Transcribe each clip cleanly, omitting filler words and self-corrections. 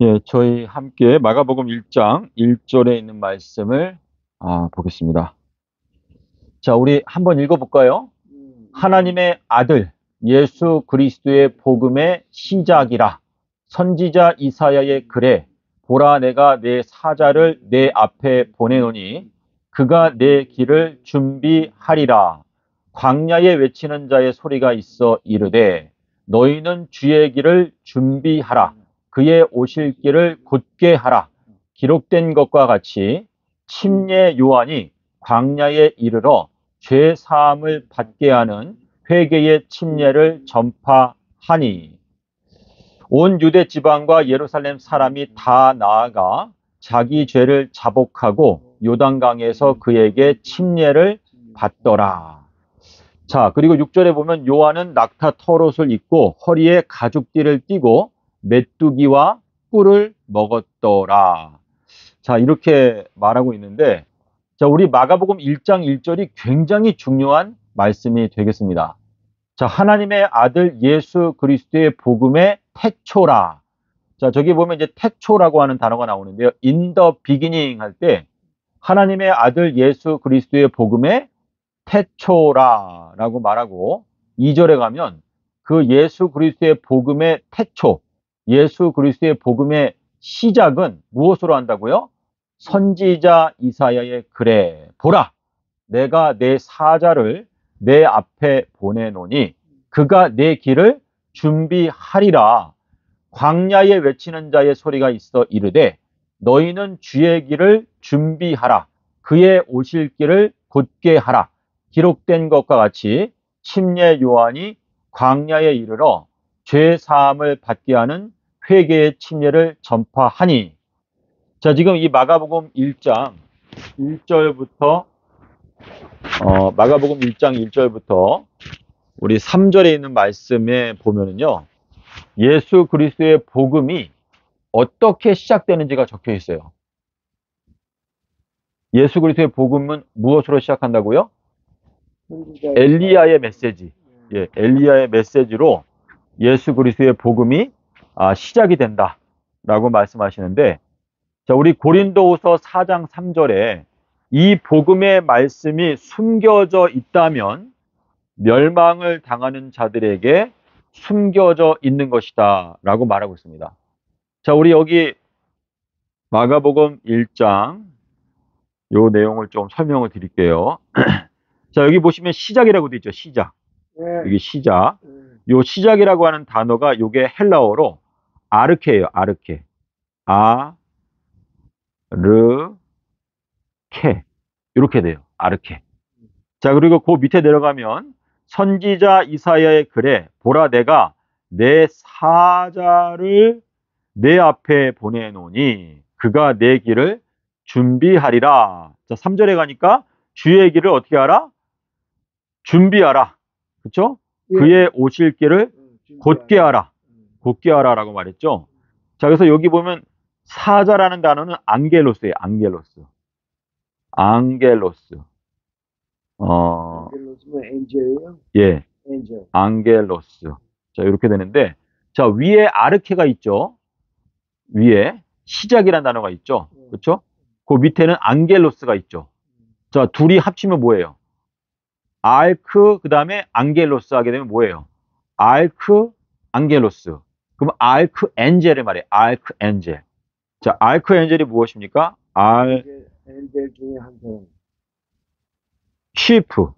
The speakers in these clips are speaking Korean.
예, 저희 함께 마가복음 1장 1절에 있는 말씀을 보겠습니다. 자, 우리 한번 읽어볼까요? 하나님의 아들 예수 그리스도의 복음의 시작이라. 선지자 이사야의 글에 보라 내가 내 사자를 내 앞에 보내노니 그가 내 길을 준비하리라. 광야에 외치는 자의 소리가 있어 이르되 너희는 주의 길을 준비하라. 그의 오실 길을 곧게 하라. 기록된 것과 같이 침례 요한이 광야에 이르러 죄 사함을 받게 하는 회개의 침례를 전파하니 온 유대 지방과 예루살렘 사람이 다 나아가 자기 죄를 자복하고 요단강에서 그에게 침례를 받더라. 자, 그리고 6절에 보면 요한은 낙타 털옷을 입고 허리에 가죽띠를 띠고 메뚜기와 꿀을 먹었더라. 자, 이렇게 말하고 있는데, 자, 우리 마가복음 1장 1절이 굉장히 중요한 말씀이 되겠습니다. 자, 하나님의 아들 예수 그리스도의 복음의 태초라. 자, 저기 보면 이제 태초라고 하는 단어가 나오는데요. In the beginning 할 때 하나님의 아들 예수 그리스도의 복음의 태초라라고 말하고 2절에 가면 그 예수 그리스도의 복음의 태초, 예수 그리스도의 복음의 시작은 무엇으로 한다고요? 선지자 이사야의 글에 보라 내가 내 사자를 내 앞에 보내노니 그가 내 길을 준비하리라. 광야에 외치는 자의 소리가 있어 이르되 너희는 주의 길을 준비하라. 그의 오실 길을 곧게 하라. 기록된 것과 같이 침례 요한이 광야에 이르러 죄 사함을 받게 하는 회개의 침례를 전파하니. 자, 지금 이 마가복음 1장 1절부터 마가복음 1장 1절부터 우리 3절에 있는 말씀에 보면은요. 예수 그리스도의 복음이 어떻게 시작되는지가 적혀 있어요. 예수 그리스도의 복음은 무엇으로 시작한다고요? 엘리야의 메시지. 예, 엘리야의 메시지로 예수 그리스도의 복음이 시작이 된다라고 말씀하시는데, 자, 우리 고린도후서 4장 3절에 이 복음의 말씀이 숨겨져 있다면 멸망을 당하는 자들에게 숨겨져 있는 것이다 라고 말하고 있습니다. 자, 우리 여기 마가복음 1장 요 내용을 좀 설명을 드릴게요. 자, 여기 보시면 시작이라고 되어 있죠. 시작. 여기 시작. 요 시작이라고 하는 단어가 요게 헬라어로 아르케예요. 아르케. 아르케. 이렇게 돼요. 아르케. 자, 그리고 그 밑에 내려가면 선지자 이사야의 글에 보라 내가 내 사자를 내 앞에 보내노니 그가 내 길을 준비하리라. 자, 3절에 가니까 주의 길을 어떻게 하라? 준비하라. 그렇죠? 예. 그의 오실 길을 곧게 하라. 곧게 하라라고 말했죠. 자, 그래서 여기 보면 사자라는 단어는 앙겔로스예요. 앙겔로스. 앙겔로스. 앙겔로스는 엔젤이요? 예. 엔젤. 앙겔로스. 자, 이렇게 되는데, 자, 위에 아르케가 있죠. 위에 시작이라는 단어가 있죠. 그렇죠? 그 밑에는 앙겔로스가 있죠. 자, 둘이 합치면 뭐예요? 알크 그다음에 앙겔로스 하게 되면 뭐예요? 알크 앙겔로스. 그럼 알크 엔젤을 말해요. 알크 엔젤. 자, 알크 엔젤이 무엇입니까? 엔젤 중에 한 사람. 치프.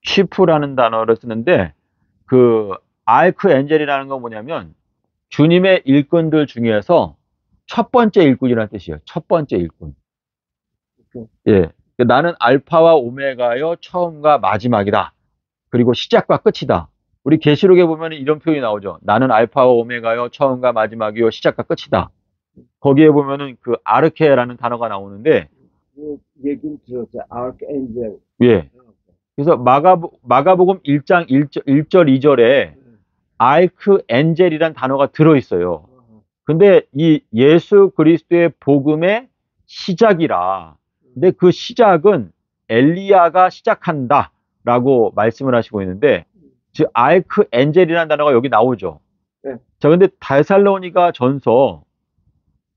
치프라는 단어를 쓰는데 그 알크 엔젤이라는 건 뭐냐면 주님의 일꾼들 중에서 첫 번째 일꾼이라는 뜻이에요. 첫 번째 일꾼. 예. 나는 알파와 오메가요 처음과 마지막이다. 그리고 시작과 끝이다. 우리 계시록에 보면 이런 표현이 나오죠. 나는 알파와 오메가요 처음과 마지막이요 시작과 끝이다. 거기에 보면은 그 아르케라는 단어가 나오는데 그 얘기는 들었어요. 아르크엔젤. 예. 그래서 마가복음 1장 1절 2절에 알크 엔젤이라는 단어가 들어 있어요. 근데 이 예수 그리스도의 복음의 시작이라. 근데 그 시작은 엘리야가 시작한다라고 말씀을 하시고 있는데 즉 알크 엔젤이라는 단어가 여기 나오죠. 네. 자, 근데 데살로니가 전서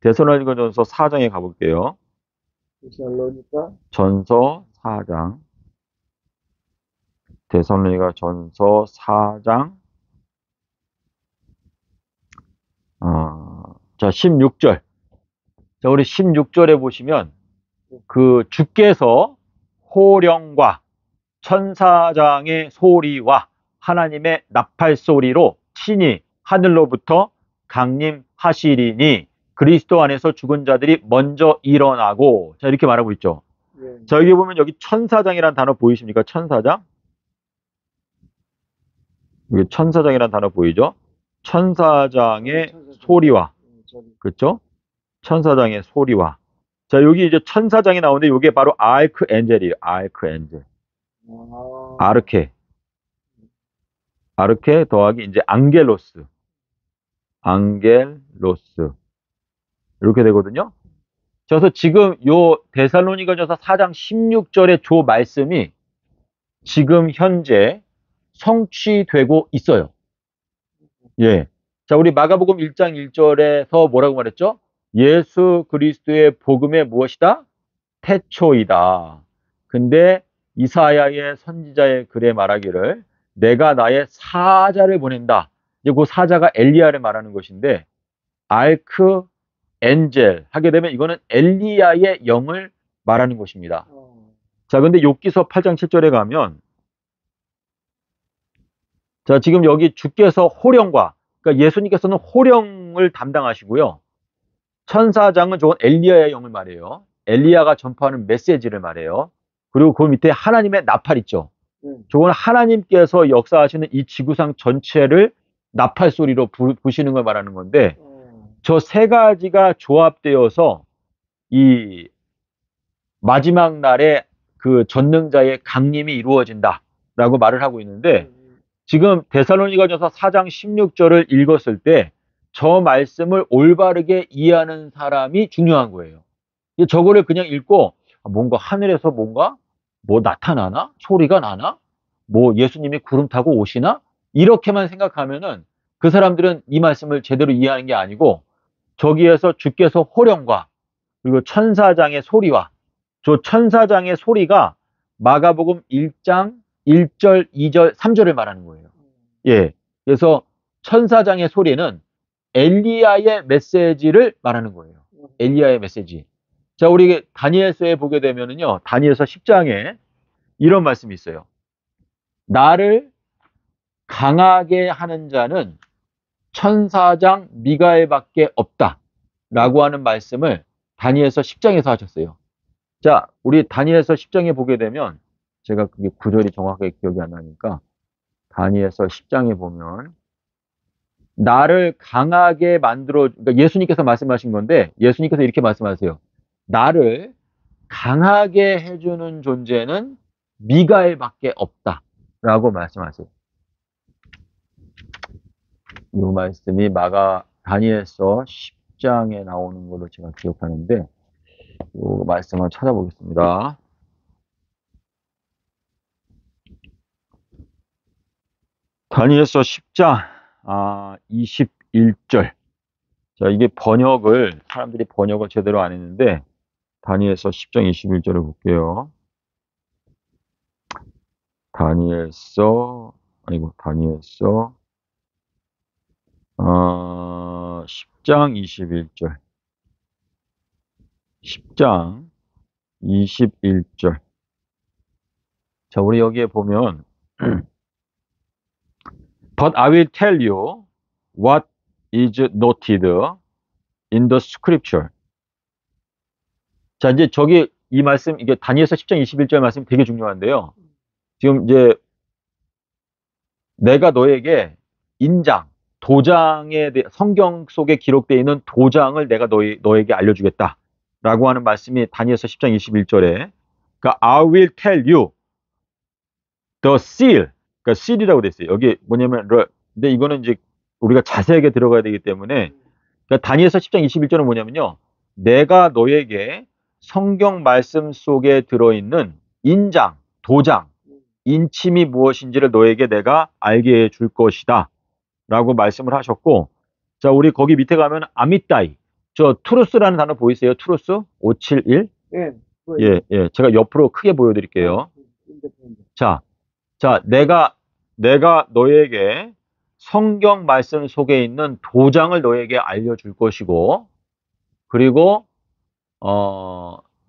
4장에 가볼게요. 데살로니가 전서 4장. 데살로니가 전서 4장. 자, 16절. 자, 우리 16절에 보시면 그 주께서 호령과 천사장의 소리와 하나님의 나팔 소리로 친히 하늘로부터 강림하시리니 그리스도 안에서 죽은 자들이 먼저 일어나고, 자, 이렇게 말하고 있죠. 네. 자, 여기 보면 여기 천사장이라는 단어 보이십니까? 천사장? 여기 천사장이라는 단어 보이죠? 천사장의 소리와, 그렇죠? 천사장의 소리와. 자, 여기 이제 천사장이 나오는데 이게 바로 아르크엔젤이에요. 아르크엔젤. 아르케. 아르케 더하기 이제 앙겔로스. 앙겔로스. 이렇게 되거든요. 그래서 지금 요 데살로니가전서 4장 16절의 조 말씀이 지금 현재 성취되고 있어요. 예. 자, 우리 마가복음 1장 1절에서 뭐라고 말했죠? 예수 그리스도의 복음의 무엇이다? 태초이다. 근데 이사야의 선지자의 글에 말하기를 내가 나의 사자를 보낸다. 이제 그 사자가 엘리야를 말하는 것인데 알크 엔젤 하게 되면 이거는 엘리야의 영을 말하는 것입니다. 자, 근데 욥기서 8장 7절에 가면 자, 지금 여기 주께서 호령과, 그러니까 예수님께서는 호령을 담당하시고요. 천사장은 저건 엘리야의 영을 말해요. 엘리야가 전파하는 메시지를 말해요. 그리고 그 밑에 하나님의 나팔 있죠. 저건 하나님께서 역사하시는 이 지구상 전체를 나팔 소리로 부시는 걸 말하는 건데 저 세 가지가 조합되어서 이 마지막 날에 그 전능자의 강림이 이루어진다라고 말을 하고 있는데 지금 데살로니가전서 4장 16절을 읽었을 때 저 말씀을 올바르게 이해하는 사람이 중요한 거예요. 저거를 그냥 읽고 뭔가 하늘에서 뭔가 뭐 나타나나? 소리가 나나? 뭐 예수님이 구름 타고 오시나? 이렇게만 생각하면은 그 사람들은 이 말씀을 제대로 이해하는 게 아니고 저기에서 주께서 호령과 그리고 천사장의 소리와 저 천사장의 소리가 마가복음 1장 1절, 2절, 3절을 말하는 거예요. 예. 그래서 천사장의 소리는 엘리야의 메시지를 말하는 거예요. 엘리야의 메시지. 자, 우리 다니엘서에 보게 되면은요. 다니엘서 10장에 이런 말씀이 있어요. 나를 강하게 하는 자는 천사장 미가엘밖에 없다. 라고 하는 말씀을 다니엘서 10장에서 하셨어요. 자, 우리 다니엘서 10장에 보게 되면 제가 그게 구절이 정확하게 기억이 안 나니까 다니엘서 10장에 보면 나를 강하게 만들어, 그러니까 예수님께서 말씀하신 건데 예수님께서 이렇게 말씀하세요. 나를 강하게 해주는 존재는 미가엘밖에 없다. 라고 말씀하세요. 이 말씀이 다니엘서 10장에 나오는 걸로 제가 기억하는데 이 말씀을 찾아보겠습니다. 다니엘서 10장 21절. 자, 이게 사람들이 번역을 제대로 안 했는데 다니엘서 10장 21절을 볼게요. 다니엘서 10장 21절. 10장 21절. 자, 우리 여기에 보면 But I will tell you what is noted in the scripture. 자, 이제 이 말씀, 이게 다니엘서 10장 21절 말씀이 되게 중요한데요. 지금 이제 내가 너에게 도장에 대해 성경 속에 기록되어 있는 도장을 내가 너에게 알려주겠다. 라고 하는 말씀이 다니엘서 10장 21절에 그러니까 I will tell you the seal. 그러니까 seal이라고 돼 있어요. 여기 뭐냐면 근데 이거는 이제 우리가 자세하게 들어가야 되기 때문에 그러니까 다니엘서 10장 21절은 뭐냐면요. 내가 너에게 성경 말씀 속에 들어있는 도장, 인침이 무엇인지를 너에게 내가 알게 해줄 것이다. 라고 말씀을 하셨고, 자, 우리 거기 밑에 가면 아미따이. 저 투루스라는 단어 보이세요? 투루스? 571? 예. 예, 예. 제가 옆으로 크게 보여드릴게요. 자, 내가 너에게 성경 말씀 속에 있는 도장을 너에게 알려줄 것이고, 그리고,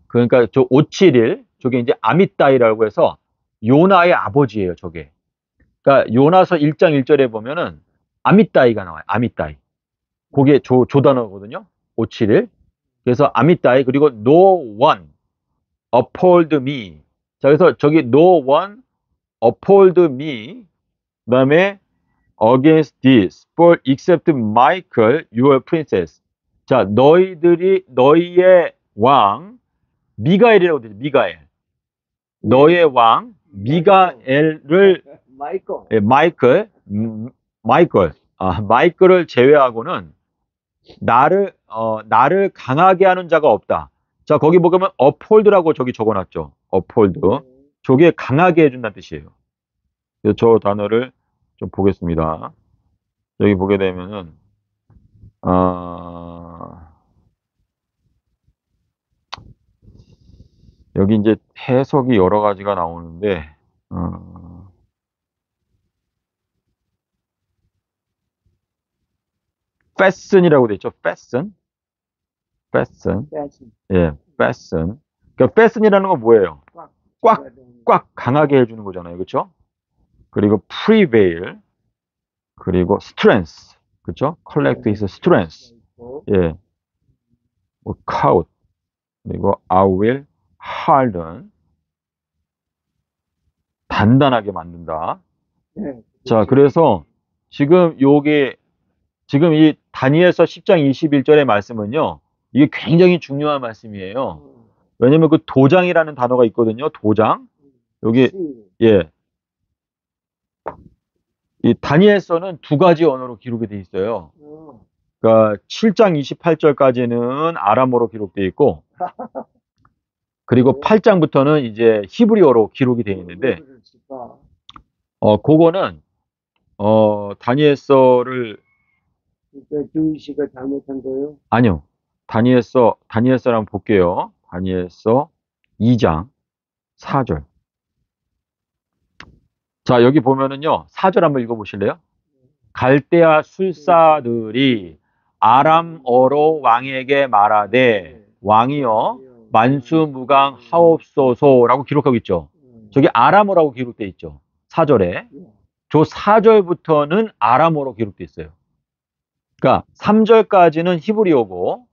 그러니까 저 571, 저게 이제 아미따이라고 해서 요나의 아버지예요, 저게. 그러니까 요나서 1장 1절에 보면은 아미따이가 나와요, 아미따이. 그게 조단어거든요, 571. 그래서 아미따이, 그리고 no one uphold me. 자, 그래서 저기 no one uphold me. 그 다음에 against this, for except Michael, your princess. 자, 너희의 왕, 미가엘이라고 되죠, 미가엘. 너의 왕, 미가엘을, 마이클. 마이클을 제외하고는 나를 강하게 하는 자가 없다. 자, 거기 보면 uphold라고 저기 적어놨죠. uphold. 저게 강하게 해준다는 뜻이에요. 그래서 저 단어를 좀 보겠습니다. 여기 보게 되면은, 여기 이제 해석이 여러 가지가 나오는데, fasten이라고 돼 있죠. fasten. 예, fasten. 그러니까 fasten이라는 건 뭐예요? 꽉 강하게 해주는 거잖아요. 그렇죠? 그리고 prevail. 그리고 strength. 그렇죠? collect is strength. 예. 뭐 count. 그리고 I will harden. 단단하게 만든다. 자, 그래서 지금 이 다니엘서 10장 21절의 말씀은요. 이게 굉장히 중요한 말씀이에요. 왜냐면 그 도장이라는 단어가 있거든요. 도장. 여기 예. 이 다니엘서는 두 가지 언어로 기록이 돼 있어요. 그러니까 7장 28절까지는 아람어로 기록되어 있고, 그리고 8장부터는 이제 히브리어로 기록이 되어 있는데, 그거는 다니엘서를 주의시가 잘못한 거예요? 아니요. 다니엘서 한번 볼게요. 다니엘서 2장 4절. 자, 여기 보면은요. 4절 한번 읽어 보실래요? 갈대아 술사들이 아람어로 왕에게 말하되 왕이여 만수무강 하옵소서라고 기록하고 있죠. 저기 아람어라고 기록되어 있죠. 4절에. 저 4절부터는 아람어로 기록되어 있어요. 그러니까 3절까지는 히브리어고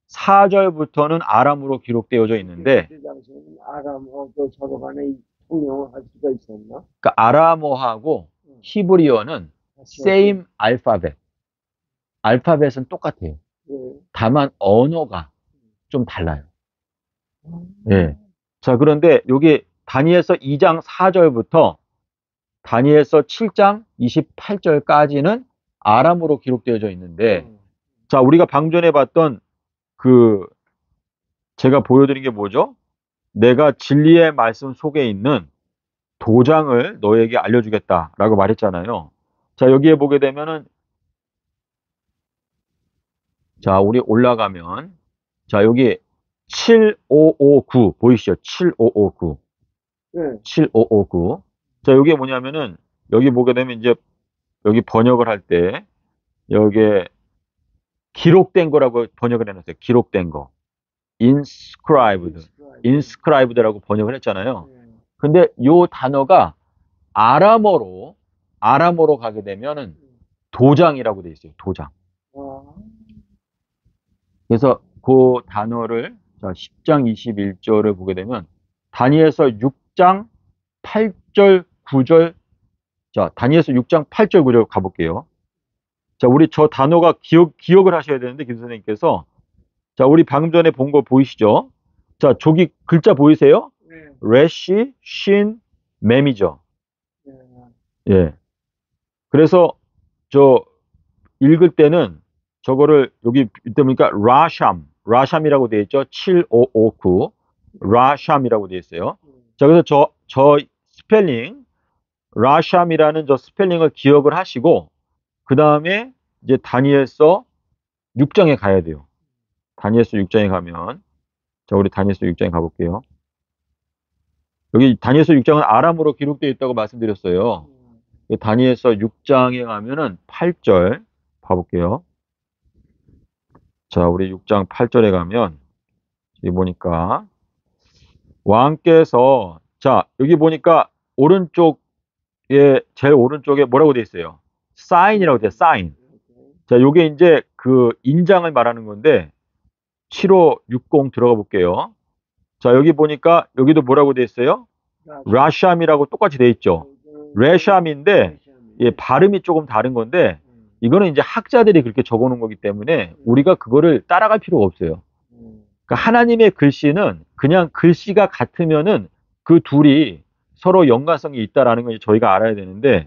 4절부터는 아람어로 기록되어져 있는데, 아람어도 서로 간에 통용을 할 수가 있었나? 그러니까 아람어하고 히브리어는 same 알파벳. 알파벳은 똑같아요. 다만 언어가 좀 달라요. 예. 자, 그런데 여기 다니엘서 2장 4절부터 다니엘서 7장 28절까지는 아람어로 기록되어져 있는데, 자, 우리가 방전에 봤던 제가 보여드린 게 뭐죠? 내가 진리의 말씀 속에 있는 도장을 너에게 알려주겠다라고 말했잖아요. 자, 여기에 보게 되면은, 자, 우리 올라가면, 자, 여기 7559 보이시죠? 7559. 7559. 자, 여기 뭐냐면은, 여기 보게 되면 이제, 여기 번역을 할 때, 여기에 기록된 거라고 번역을 해놨어요. 기록된 거. inscribed라고 번역을 했잖아요. 근데 요 단어가 아람어로 가게 되면은 도장이라고 돼 있어요. 도장. 그래서 그 단어를, 자, 10장 21절을 보게 되면 다니엘서 6장 8절 9절. 자, 다니엘서 6장 8절 9절 가볼게요. 자, 우리 저 단어가 기억을 하셔야 되는데, 김 선생님께서. 자, 우리 방금 전에 본 거 보이시죠? 자, 저기 글자 보이세요? 레시, 신, 맴이죠. 예. 그래서 읽을 때는 저거를 여기 보니까 라샴이라고 되어 있죠. 7559 라샴이라고 되어 있어요. 자, 그래서 저 스펠링 라샴이라는 저 스펠링을 기억을 하시고, 그 다음에 이제 다니엘서 6장에 가야 돼요. 다니엘서 6장에 가면, 자, 우리 다니엘서 6장에 가볼게요. 여기 다니엘서 6장은 아람어로 기록되어 있다고 말씀드렸어요. 다니엘서 6장에 가면은 8절 봐볼게요. 자, 우리 6장 8절에 가면, 여기 보니까, 왕께서, 자, 여기 보니까 오른쪽에, 제일 오른쪽에 뭐라고 돼 있어요? 사인이라고 돼, 사인. 자, 요게 이제 그 인장을 말하는 건데, 7560 들어가 볼게요. 자, 여기 보니까, 여기도 뭐라고 돼 있어요? 라샴이라고 똑같이 돼 있죠. 레샴인데, 예, 발음이 조금 다른 건데, 이거는 이제 학자들이 그렇게 적어 놓은 거기 때문에 우리가 그거를 따라갈 필요가 없어요. 그러니까 하나님의 글씨는 그냥 글씨가 같으면은 그 둘이 서로 연관성이 있다라는 걸 저희가 알아야 되는데,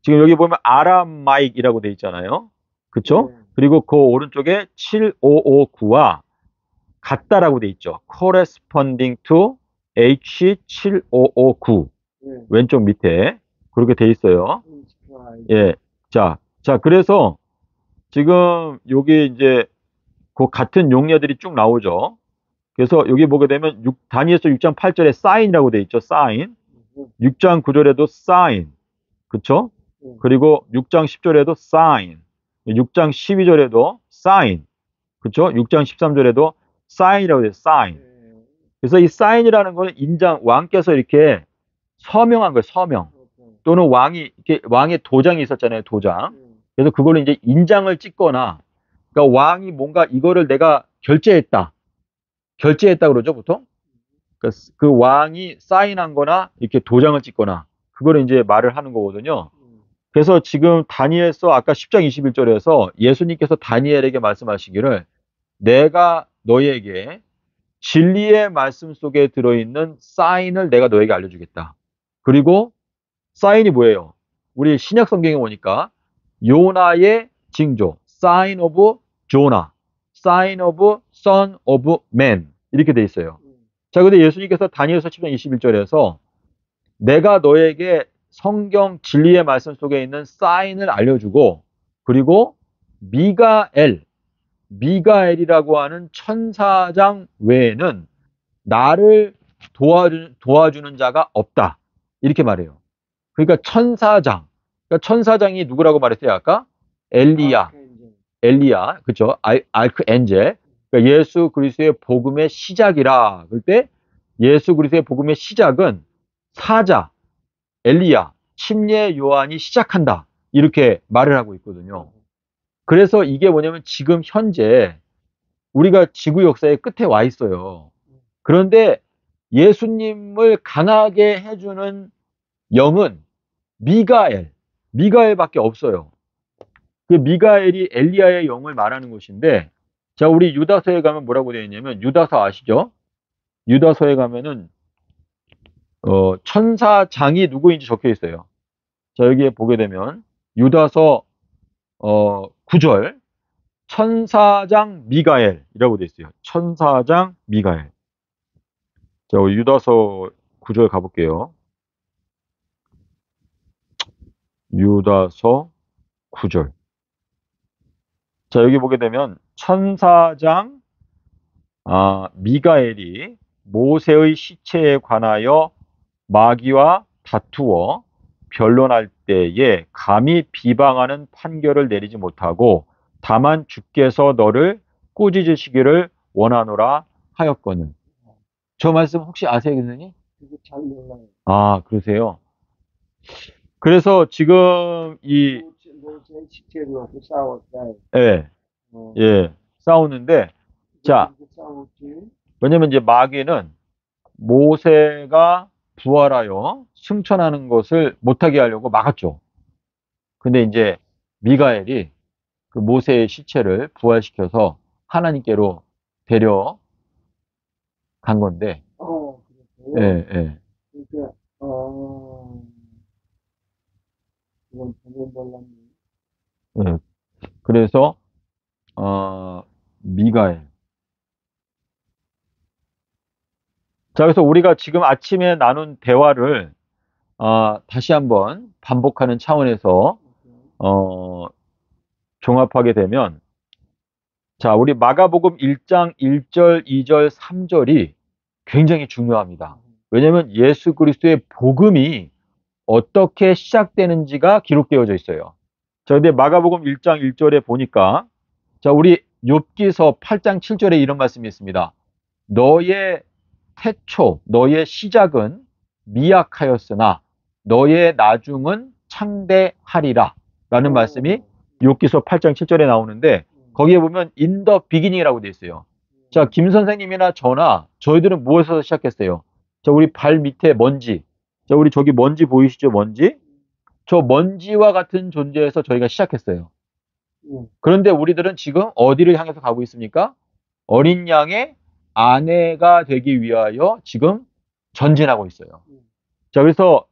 지금 여기 보면 아람마익이라고 돼 있잖아요. 그쵸? 그리고 그 오른쪽에 7559와 같다라고 돼 있죠. corresponding to H7559. 왼쪽 밑에 그렇게 돼 있어요. 예. 자, 그래서 지금 여기 이제 그 같은 용례들이 쭉 나오죠. 그래서 여기 보게 되면 다니엘서 6장 8절에 사인이라고 돼 있죠. 사인. 6장 9절에도 사인. 그쵸? 그리고 6장 10절에도 사인. 6장 12절에도 사인. 그쵸? 6장 13절에도 사인이라고 돼요. 사인. 그래서 이 사인이라는 거는 인장, 왕께서 이렇게 서명한 거예요. 서명. 또는 왕의 도장이 있었잖아요. 도장. 그래서 그걸로 이제 인장을 찍거나, 그러니까 왕이 뭔가 이거를 내가 결제했다. 결제했다 그러죠, 보통? 그 왕이 사인한 거나 이렇게 도장을 찍거나, 그거를 이제 말을 하는 거거든요. 그래서 지금 다니엘서 아까 10장 21절에서 예수님께서 다니엘에게 말씀하시기를, 내가 너에게 진리의 말씀 속에 들어있는 사인을 내가 너에게 알려주겠다. 그리고 사인이 뭐예요? 우리 신약 성경에 보니까 요나의 징조, sign of Jonah, sign of son of man 이렇게 돼 있어요. 자, 근데 예수님께서 다니엘서 10장 21절에서 내가 너에게 성경 진리의 말씀 속에 있는 사인을 알려주고, 그리고 미가엘이라고 하는 천사장 외에는 나를 도와주는 자가 없다. 이렇게 말해요. 그러니까 천사장. 그러니까 천사장이 누구라고 말했어요, 아까? 엘리야, 그쵸? 아크엔젤. 그러니까 예수 그리스도의 복음의 시작이라. 그럴 때 예수 그리스도의 복음의 시작은 사자, 엘리야, 침례 요한이 시작한다. 이렇게 말을 하고 있거든요. 그래서 이게 뭐냐면 지금 현재 우리가 지구 역사의 끝에 와 있어요. 그런데 예수님을 강하게 해주는 영은 미가엘밖에 없어요. 그 미가엘이 엘리야의 영을 말하는 것인데, 자, 우리 유다서에 가면 뭐라고 되어 있냐면, 유다서 아시죠? 유다서에 가면은 천사장이 누구인지 적혀 있어요. 자, 여기에 보게 되면 유다서 9절 천사장 미가엘이라고 되어 있어요. 천사장 미가엘. 자, 유다서 9절 가볼게요. 유다서 9절. 자, 여기 보게 되면 천사장 미가엘이 모세의 시체에 관하여 마귀와 다투어 변론할 때에 감히 비방하는 판결을 내리지 못하고 다만 주께서 너를 꾸짖으시기를 원하노라 하였거늘. 저 말씀 혹시 아세요, 교수님? 그게 잘 몰라요. 아, 그러세요? 그래서 지금 모세의 시체를 놓고 싸웠다. 예, 싸우는데, 자, 싸웠지. 왜냐면 이제 마귀는 모세가 부활하여 승천하는 것을 못하게 하려고 막았죠. 근데 이제 미가엘이 그 모세의 시체를 부활시켜서 하나님께로 데려간 건데, 그랬어요. 예. 그러니까, 그건 전혀 몰랐네. 예. 그래서 미가엘. 자, 그래서 우리가 지금 아침에 나눈 대화를 다시 한번 반복하는 차원에서 종합하게 되면, 자, 우리 마가복음 1장 1절, 2절, 3절이 굉장히 중요합니다. 왜냐하면 예수 그리스도의 복음이 어떻게 시작되는지가 기록되어져 있어요. 자, 근데 마가복음 1장 1절에 보니까, 자, 우리 욥기서 8장 7절에 이런 말씀이 있습니다. 너의 태초, 너의 시작은 미약하였으나 너의 나중은 창대하리라 라는 말씀이 욥기서 8장 7절에 나오는데, 거기에 보면 in the beginning이라고 되어 있어요. 자, 김 선생님이나 저나 저희들은 무엇에서 시작했어요? 자, 우리 발 밑에 먼지. 자, 우리 저기 먼지 보이시죠? 먼지? 저 먼지와 같은 존재에서 저희가 시작했어요. 그런데 우리들은 지금 어디를 향해서 가고 있습니까? 어린 양의 아내가 되기 위하여 지금 전진하고 있어요. 자, 그래서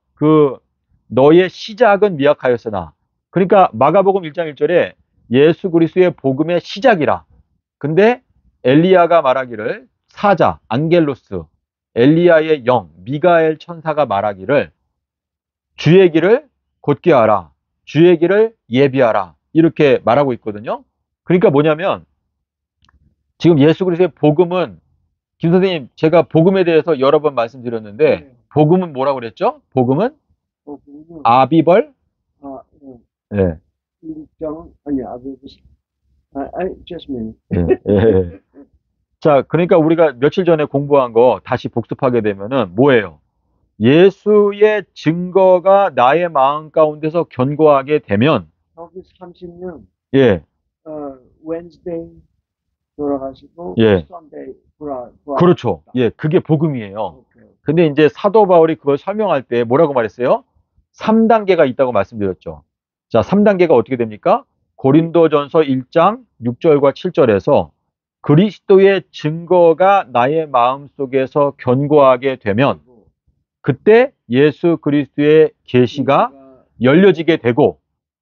너의 시작은 미약하였으나, 그러니까 마가복음 1장 1절에 예수 그리스도의 복음의 시작이라. 근데 엘리야가 말하기를, 사자, 안겔로스, 엘리야의 영, 미가엘 천사가 말하기를 주의 길을 곧게 하라, 주의 길을 예비하라, 이렇게 말하고 있거든요. 그러니까 뭐냐면 지금 예수 그리스도의 복음은, 김 선생님, 제가 복음에 대해서 여러 번 말씀드렸는데 복음은 뭐라고 그랬죠? 복음은 아비벌. 아, 예. 일정 아니 아버지. just a minute. 예. 예. 자, 그러니까 우리가 며칠 전에 공부한 거 다시 복습하게 되면은 뭐예요? 예수의 증거가 나의 마음 가운데서 견고하게 되면, 여기 30년 예, Wednesday 돌아가시고 예, Sunday 그렇죠. 예, 그게 복음이에요. 오케이. 근데 이제 사도 바울이 그걸 설명할 때 뭐라고 말했어요? 3단계가 있다고 말씀드렸죠. 자, 3단계가 어떻게 됩니까? 고린도전서 1장 6절과 7절에서 그리스도의 증거가 나의 마음속에서 견고하게 되면, 그때 예수 그리스도의 계시가 열려지게 되고,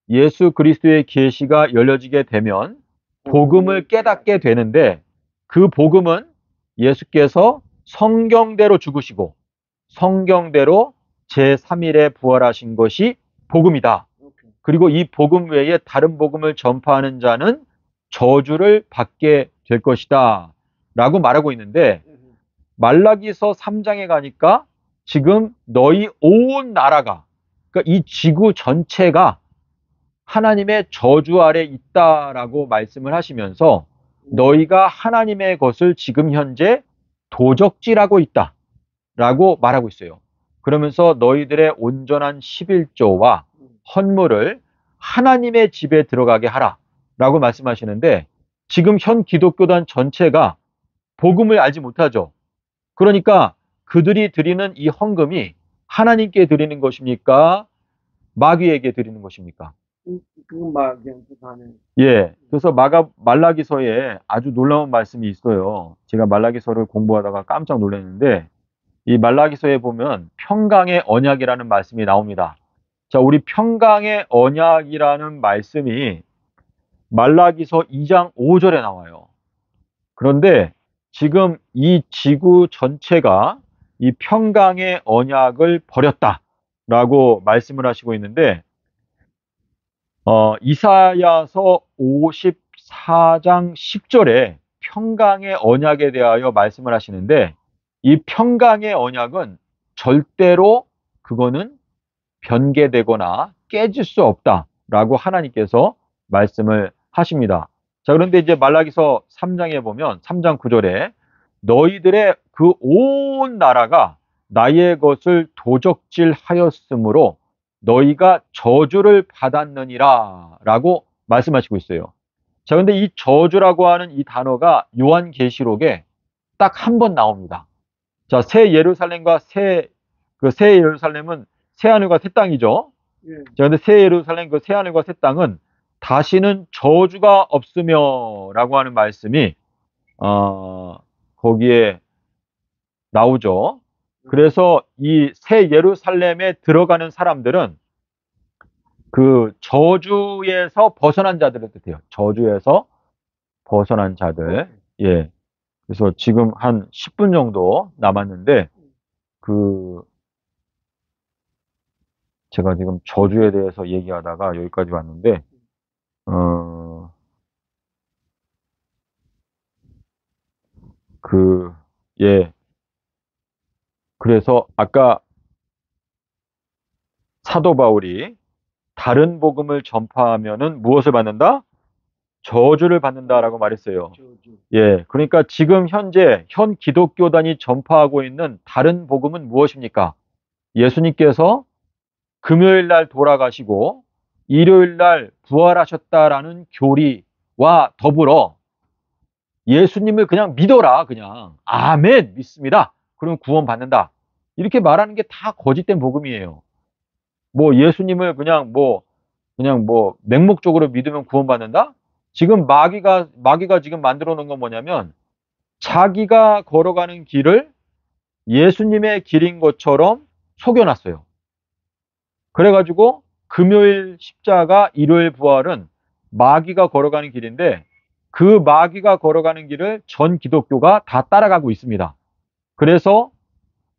예수 그리스도의 계시가 열려지게 되면 복음을 깨닫게 되는데, 그 복음은 예수께서 성경대로 죽으시고 성경대로 제3일에 부활하신 것이 복음이다. 그리고 이 복음 외에 다른 복음을 전파하는 자는 저주를 받게 될 것이다 라고 말하고 있는데, 말라기서 3장에 가니까 지금 너희 온 나라가, 그러니까 이 지구 전체가 하나님의 저주 아래 있다라고 말씀을 하시면서 너희가 하나님의 것을 지금 현재 도적질하고 있다라고 말하고 있어요. 그러면서 너희들의 온전한 11조와 헌물을 하나님의 집에 들어가게 하라라고 말씀하시는데, 지금 현 기독교단 전체가 복음을 알지 못하죠. 그러니까 그들이 드리는 이 헌금이 하나님께 드리는 것입니까? 마귀에게 드리는 것입니까? 그건 마귀한테 가는. 예. 그래서 말라기서에 아주 놀라운 말씀이 있어요. 제가 말라기서를 공부하다가 깜짝 놀랐는데, 이 말라기서에 보면 평강의 언약이라는 말씀이 나옵니다. 자, 우리 평강의 언약이라는 말씀이 말라기서 2장 5절에 나와요. 그런데 지금 이 지구 전체가 이 평강의 언약을 버렸다라고 말씀을 하시고 있는데, 이사야서 54장 10절에 평강의 언약에 대하여 말씀을 하시는데, 이 평강의 언약은 절대로 그거는 변개되거나 깨질 수 없다라고 하나님께서 말씀을 하십니다. 자, 그런데 이제 말라기서 3장에 보면 3장 9절에 너희들의 그 온 나라가 나의 것을 도적질하였으므로 너희가 저주를 받았느니라 라고 말씀하시고 있어요. 자, 근데 이 저주라고 하는 이 단어가 요한계시록에 딱 한 번 나옵니다. 자, 새 예루살렘과 새 예루살렘은 새 하늘과 새 땅이죠. 예. 자, 근데 새 예루살렘, 그 새 하늘과 새 땅은 다시는 저주가 없으며 라고 하는 말씀이 거기에 나오죠. 그래서 이 새 예루살렘에 들어가는 사람들은 그 저주에서 벗어난 자들을 뜻해요. 저주에서 벗어난 자들. 예. 그래서 지금 한 10분 정도 남았는데, 제가 지금 저주에 대해서 얘기하다가 여기까지 왔는데, 예. 그래서 아까 사도 바울이 다른 복음을 전파하면은 무엇을 받는다? 저주를 받는다라고 말했어요. 저주. 예. 그러니까 지금 현재 현 기독교단이 전파하고 있는 다른 복음은 무엇입니까? 예수님께서 금요일 날 돌아가시고 일요일 날 부활하셨다라는 교리와 더불어 예수님을 그냥 믿어라. 그냥 아멘 믿습니다. 그러면 구원받는다. 이렇게 말하는 게 다 거짓된 복음이에요. 뭐 예수님을 그냥 뭐 맹목적으로 믿으면 구원받는다? 지금 마귀가 지금 만들어 놓은 건 뭐냐면 자기가 걸어가는 길을 예수님의 길인 것처럼 속여놨어요. 그래가지고 금요일 십자가, 일요일 부활은 마귀가 걸어가는 길인데 그 마귀가 걸어가는 길을 전 기독교가 다 따라가고 있습니다. 그래서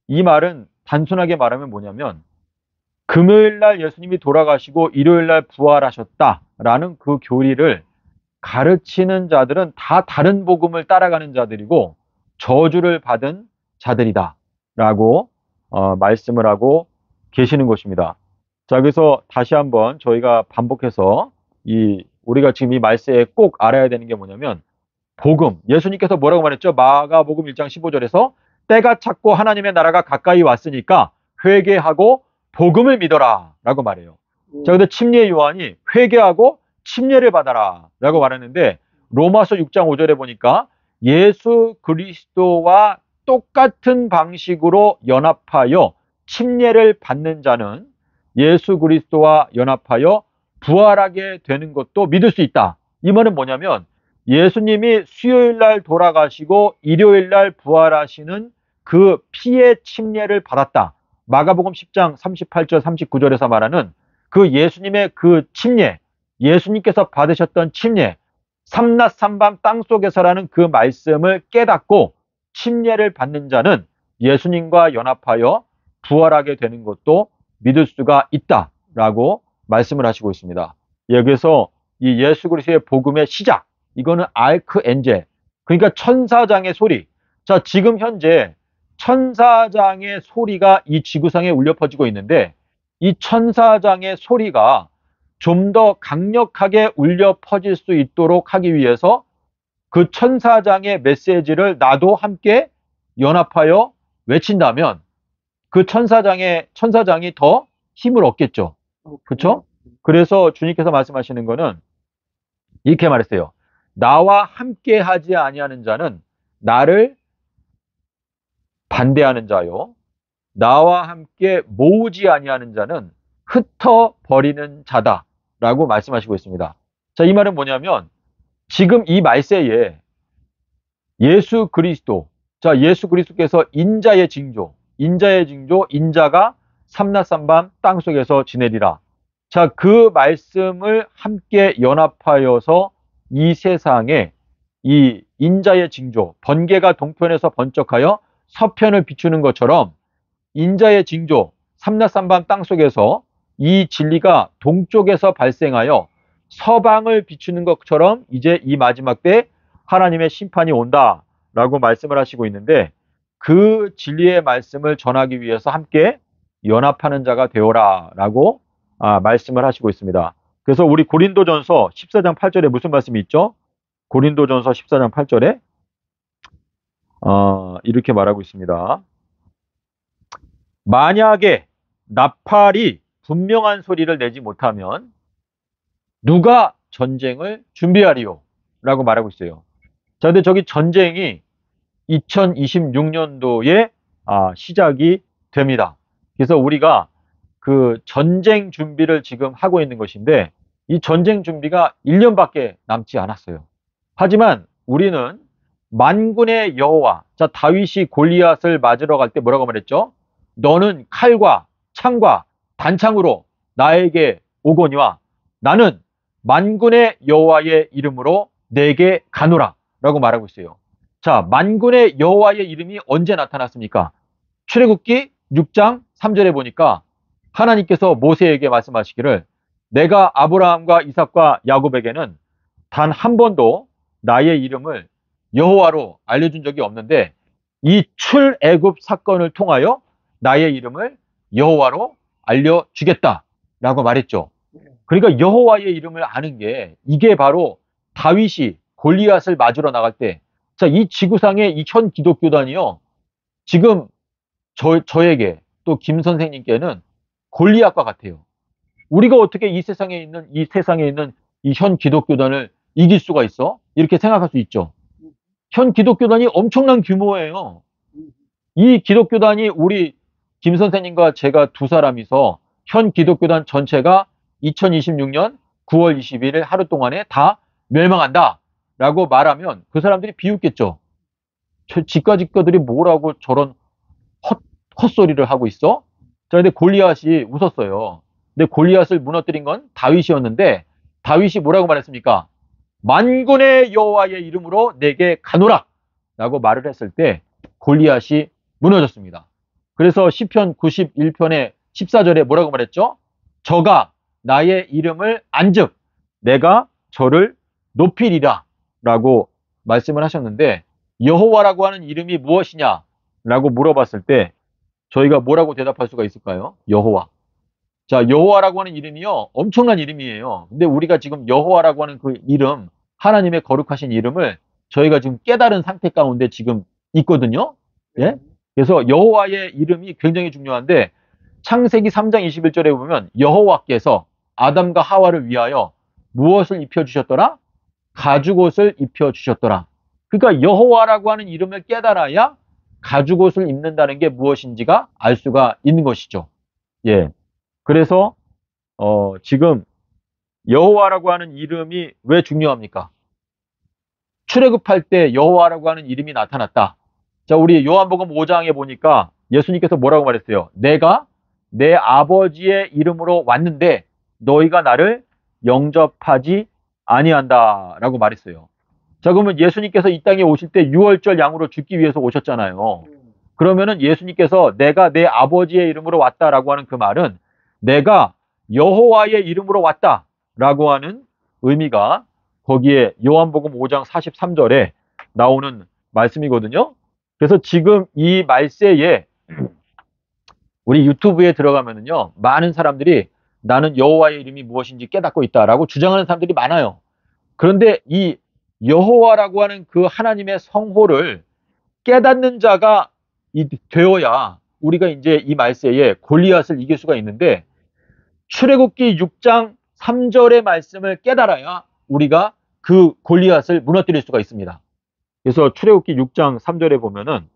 이 말은 단순하게 말하면 뭐냐면 금요일 날 예수님이 돌아가시고 일요일 날 부활하셨다라는 그 교리를 가르치는 자들은 다 다른 복음을 따라가는 자들이고 저주를 받은 자들이다라고 말씀을 하고 계시는 것입니다. 자, 그래서 다시 한번 저희가 반복해서 우리가 지금 이 말씀에 꼭 알아야 되는 게 뭐냐면 복음, 예수님께서 뭐라고 말했죠? 마가복음 1장 15절에서 때가 찼고 하나님의 나라가 가까이 왔으니까 회개하고 복음을 믿어라 라고 말해요. 자, 근데 침례 요한이 회개하고 침례를 받아라 라고 말했는데 로마서 6장 5절에 보니까 예수 그리스도와 똑같은 방식으로 연합하여 침례를 받는 자는 예수 그리스도와 연합하여 부활하게 되는 것도 믿을 수 있다. 이 말은 뭐냐면 예수님이 수요일 날 돌아가시고 일요일 날 부활하시는 그 피의 침례를 받았다. 마가복음 10장 38절 39절에서 말하는 그 예수님의 그 침례, 예수님께서 받으셨던 침례, 삼낮 삼밤 땅속에서라는 그 말씀을 깨닫고 침례를 받는 자는 예수님과 연합하여 부활하게 되는 것도 믿을 수가 있다라고 말씀을 하시고 있습니다. 여기서 이 예수 그리스도의 복음의 시작, 이거는 알크엔젤, 그러니까 천사장의 소리. 자, 지금 현재 천사장의 소리가 이 지구상에 울려 퍼지고 있는데 이 천사장의 소리가 좀 더 강력하게 울려 퍼질 수 있도록 하기 위해서 그 천사장의 메시지를 나도 함께 연합하여 외친다면 그 천사장이 더 힘을 얻겠죠. 그렇죠? 그래서 주님께서 말씀하시는 거는 이렇게 말했어요. 나와 함께 하지 아니하는 자는 나를 반대하는 자요. 나와 함께 모으지 아니하는 자는 흩어버리는 자다라고 말씀하시고 있습니다. 자, 이 말은 뭐냐면 지금 이 말세에 예수 그리스도, 자, 예수 그리스도께서 인자의 징조, 인자가 삼낮 삼밤 땅속에서 지내리라. 자, 그 말씀을 함께 연합하여서 이 세상에 이 인자의 징조, 번개가 동편에서 번쩍하여 서편을 비추는 것처럼 인자의 징조, 삼낮 삼밤 땅속에서 이 진리가 동쪽에서 발생하여 서방을 비추는 것처럼 이제 이 마지막 때 하나님의 심판이 온다라고 말씀을 하시고 있는데 그 진리의 말씀을 전하기 위해서 함께 연합하는 자가 되어라라고 말씀을 하시고 있습니다. 그래서 우리 고린도전서 14장 8절에 무슨 말씀이 있죠? 고린도전서 14장 8절에 이렇게 말하고 있습니다. 만약에 나팔이 분명한 소리를 내지 못하면 누가 전쟁을 준비하리요? 라고 말하고 있어요. 자, 근데 저기 전쟁이 2026년도에 시작이 됩니다. 그래서 우리가 그 전쟁 준비를 지금 하고 있는 것인데 이 전쟁 준비가 1년밖에 남지 않았어요. 하지만 우리는 만군의 여호와, 자, 다윗이 골리앗을 맞으러 갈 때 뭐라고 말했죠? 너는 칼과 창과 단창으로 나에게 오거니와 나는 만군의 여호와의 이름으로 내게 가노라 라고 말하고 있어요. 자, 만군의 여호와의 이름이 언제 나타났습니까? 출애굽기 6장 3절에 보니까 하나님께서 모세에게 말씀하시기를 내가 아브라함과 이삭과 야곱에게는 단 한 번도 나의 이름을 여호와로 알려준 적이 없는데 이 출애굽 사건을 통하여 나의 이름을 여호와로 알려주겠다라고 말했죠. 그러니까 여호와의 이름을 아는 게 이게 바로 다윗이 골리앗을 맞으러 나갈 때, 자, 이 지구상의 이 현 기독교단이요, 지금 저에게 또 김 선생님께는 골리앗과 같아요. 우리가 어떻게 이 세상에 있는 이 현 기독교단을 이길 수가 있어? 이렇게 생각할 수 있죠. 현 기독교단이 엄청난 규모예요. 이 기독교단이 우리 김 선생님과 제가 두 사람이서 현 기독교단 전체가 2026년 9월 21일 하루 동안에 다 멸망한다 라고 말하면 그 사람들이 비웃겠죠. 지가지가들이 뭐라고 저런 헛소리를 하고 있어? 자, 근데 골리앗이 웃었어요. 근데 골리앗을 무너뜨린 건 다윗이었는데 다윗이 뭐라고 말했습니까? 만군의 여호와의 이름으로 내게 가노라 라고 말을 했을 때 골리앗이 무너졌습니다. 그래서 시편 91편의 14절에 뭐라고 말했죠? 저가 나의 이름을 안즉 내가 저를 높이리라 라고 말씀을 하셨는데 여호와라고 하는 이름이 무엇이냐 라고 물어봤을 때 저희가 뭐라고 대답할 수가 있을까요? 여호와. 자, 여호와라고 하는 이름이요, 엄청난 이름이에요. 근데 우리가 지금 여호와라고 하는 그 이름, 하나님의 거룩하신 이름을 저희가 지금 깨달은 상태 가운데 지금 있거든요. 예? 그래서 여호와의 이름이 굉장히 중요한데 창세기 3장 21절에 보면 여호와께서 아담과 하와를 위하여 무엇을 입혀주셨더라? 가죽옷을 입혀주셨더라. 그러니까 여호와라고 하는 이름을 깨달아야 가죽옷을 입는다는 게 무엇인지가 알 수가 있는 것이죠. 예. 그래서 지금 여호와라고 하는 이름이 왜 중요합니까? 출애굽할 때 여호와라고 하는 이름이 나타났다. 자, 우리 요한복음 5장에 보니까 예수님께서 뭐라고 말했어요? 내가 내 아버지의 이름으로 왔는데 너희가 나를 영접하지 아니한다라고 말했어요. 자, 그러면 예수님께서 이 땅에 오실 때 유월절 양으로 죽기 위해서 오셨잖아요. 그러면은 예수님께서 내가 내 아버지의 이름으로 왔다라고 하는 그 말은 내가 여호와의 이름으로 왔다라고 하는 의미가 거기에 요한복음 5장 43절에 나오는 말씀이거든요. 그래서 지금 이 말세에 우리 유튜브에 들어가면은요, 많은 사람들이 나는 여호와의 이름이 무엇인지 깨닫고 있다라고 주장하는 사람들이 많아요. 그런데 이 여호와라고 하는 그 하나님의 성호를 깨닫는 자가 되어야 우리가 이제 이 말세에 골리앗을 이길 수가 있는데 출애굽기 6장 3절의 말씀을 깨달아야 우리가 그 골리앗을 무너뜨릴 수가 있습니다. 그래서 출애굽기 6장 3절에 보면은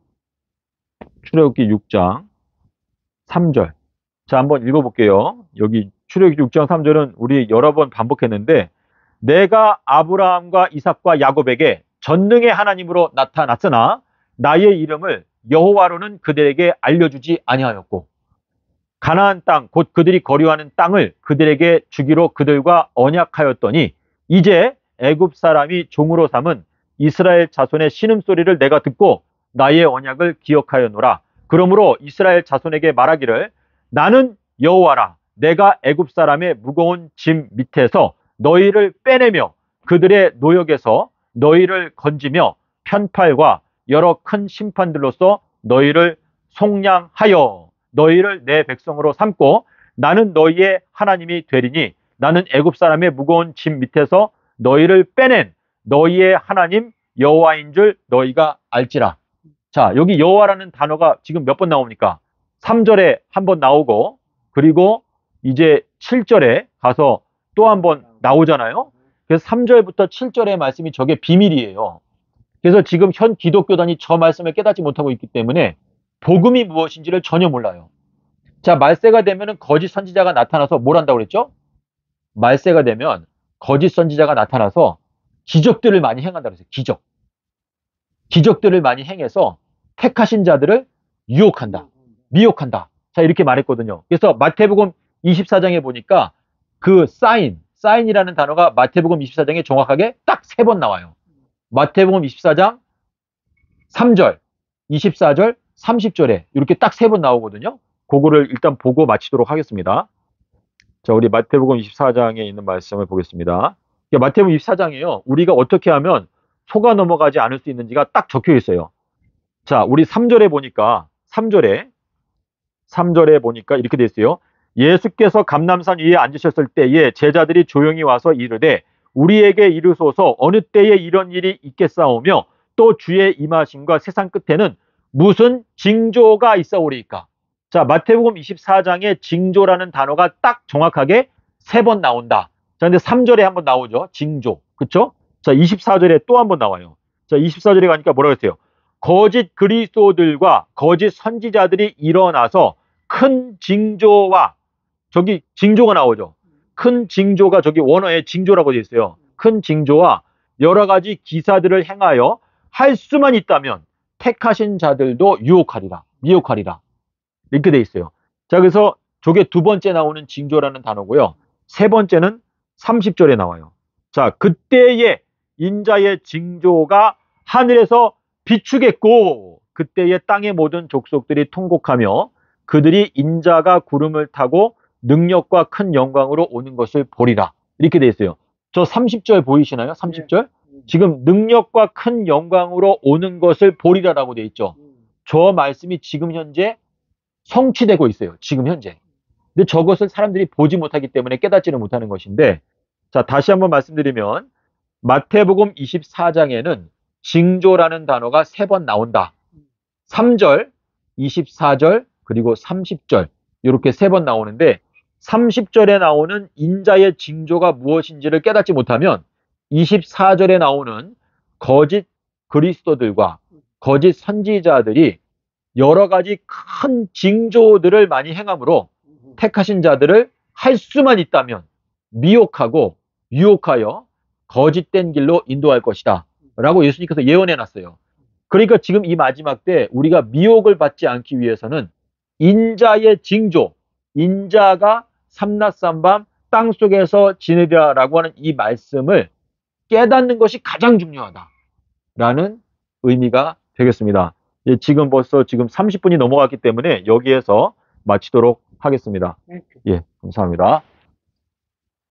출애굽기 6장 3절. 자, 한번 읽어볼게요. 여기 출애굽기 6장 3절은 우리 여러 번 반복했는데 내가 아브라함과 이삭과 야곱에게 전능의 하나님으로 나타났으나 나의 이름을 여호와로는 그들에게 알려주지 아니하였고 가나안 땅 곧 그들이 거류하는 땅을 그들에게 주기로 그들과 언약하였더니 이제 애굽 사람이 종으로 삼은 이스라엘 자손의 신음소리를 내가 듣고 나의 언약을 기억하였노라. 그러므로 이스라엘 자손에게 말하기를 나는 여호와라. 내가 애굽 사람의 무거운 짐 밑에서 너희를 빼내며 그들의 노역에서 너희를 건지며 편팔과 여러 큰 심판들로서 너희를 속량하여 너희를 내 백성으로 삼고 나는 너희의 하나님이 되리니 나는 애굽 사람의 무거운 짐 밑에서 너희를 빼낸 너희의 하나님 여호와인 줄 너희가 알지라. 자, 여기 여호와라는 단어가 지금 몇 번 나옵니까? 3절에 한 번 나오고 그리고 이제 7절에 가서 또 한 번 나오잖아요. 그래서 3절부터 7절의 말씀이 저게 비밀이에요. 그래서 지금 현 기독교단이 저 말씀을 깨닫지 못하고 있기 때문에 복음이 무엇인지를 전혀 몰라요. 자, 말세가 되면은 거짓 선지자가 나타나서 뭘 한다고 그랬죠? 말세가 되면 거짓 선지자가 나타나서 기적들을 많이 행한다고 그랬어요. 기적들을 많이 행해서 택하신 자들을 유혹한다. 미혹한다. 자, 이렇게 말했거든요. 그래서 마태복음 24장에 보니까 그 사인이라는 단어가 마태복음 24장에 정확하게 딱 3번 나와요. 마태복음 24장 3절, 24절, 30절에 이렇게 딱 3번 나오거든요. 그거를 일단 보고 마치도록 하겠습니다. 자, 우리 마태복음 24장에 있는 말씀을 보겠습니다. 마태복음 24장이에요. 우리가 어떻게 하면 속아 넘어가지 않을 수 있는지가 딱 적혀 있어요. 자, 우리 3절에 보니까 3절에 보니까 이렇게 돼 있어요. 예수께서 감람산 위에 앉으셨을 때에 제자들이 조용히 와서 이르되 우리에게 이르소서 어느 때에 이런 일이 있겠사오며 또 주의 임하심과 세상 끝에는 무슨 징조가 있사오리이까. 자, 마태복음 24장에 징조라는 단어가 딱 정확하게 3번 나온다. 자, 근데 3절에 한번 나오죠. 징조. 그쵸? 자, 24절에 또 한번 나와요. 자, 24절에 가니까 뭐라고 했어요? 거짓 그리스도들과 거짓 선지자들이 일어나서 큰 징조와, 저기 징조가 나오죠. 큰 징조가 저기 원어에 징조라고 되어 있어요. 큰 징조와 여러 가지 기사들을 행하여 할 수만 있다면 택하신 자들도 유혹하리라, 미혹하리라. 이렇게 되어 있어요. 자, 그래서 저게 두 번째 나오는 징조라는 단어고요. 세 번째는 30절에 나와요. 자, 그때의 인자의 징조가 하늘에서 비추겠고 그때의 땅의 모든 족속들이 통곡하며 그들이 인자가 구름을 타고 능력과 큰 영광으로 오는 것을 보리라. 이렇게 돼 있어요. 저 30절 보이시나요? 30절? 지금 능력과 큰 영광으로 오는 것을 보리라라고 돼 있죠. 저 말씀이 지금 현재 성취되고 있어요. 지금 현재. 근데 저것을 사람들이 보지 못하기 때문에 깨닫지는 못하는 것인데, 자, 다시 한번 말씀드리면 마태복음 24장에는 징조라는 단어가 3번 나온다. 3절, 24절, 그리고 30절 이렇게 3번 나오는데 30절에 나오는 인자의 징조가 무엇인지를 깨닫지 못하면 24절에 나오는 거짓 그리스도들과 거짓 선지자들이 여러 가지 큰 징조들을 많이 행함으로 택하신 자들을 할 수만 있다면 미혹하고 유혹하여 거짓된 길로 인도할 것이다 라고 예수님께서 예언해 놨어요. 그러니까 지금 이 마지막 때 우리가 미혹을 받지 않기 위해서는 인자의 징조, 인자가 삼낮삼밤 땅속에서 지내리라라고 하는 이 말씀을 깨닫는 것이 가장 중요하다라는 의미가 되겠습니다. 예, 지금 벌써 지금 30분이 넘어갔기 때문에 여기에서 마치도록 하겠습니다. 예, 감사합니다.